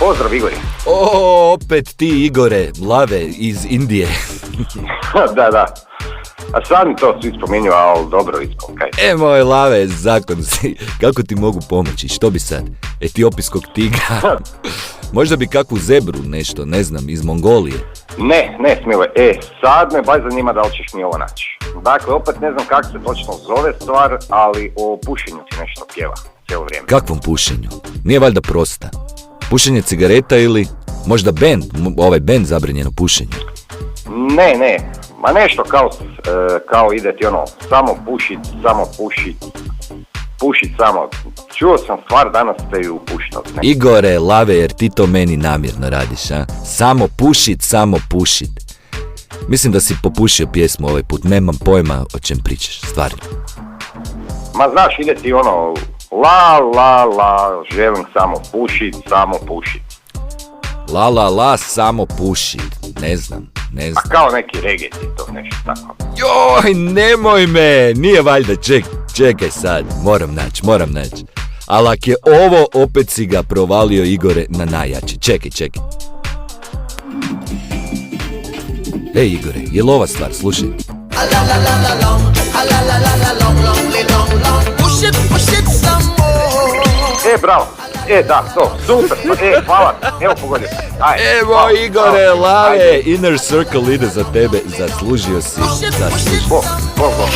Pozdrav Igori. O, opet ti Igore, Lave iz Indije. Da. A sad mi to svi spominju, ali dobro ispao, kaj? Moj Lave, zakon si. Kako ti mogu pomoći? Što bi sad? Etiopijskog tigra? Možda bi kakvu zebru nešto, ne znam, iz Mongolije. Ne, Smile, sad me baš zanima da li ćeš mi ovo naći. Dakle, opet ne znam kako se točno zove stvar, ali o pušenju ti nešto pjeva cijelo vrijeme. Kakvom pušenju? Nije valjda prosta. Pušenje cigareta ili možda bend zabranjeno pušenje? Ne, ma nešto kao ide ti ono, samo pušit samo. Čuo sam stvar, danas ste ju puštali. Igore, Lave, jer ti to meni namjerno radiš, a? Samo pušit. Mislim da si popušio pjesmu ovaj put, nemam pojma o čem pričaš, stvarno. Ma znaš, ide ti ono, la, želim samo pušit. La, samo pušit, ne znam. A kao neki reggae ti to nešto tako. Joj, nemoj me, nije valjda, čekaj sad, moram naći. Ali ako je ovo, opet si ga provalio Igore na najjači, čekaj. Ej Igore, je li ova stvar, slušaj. Bravo. Da, to, super, hvala, evo pogodio. Evo Igore, Lave, Inner Circle ide za tebe, zaslužio si. Hvala.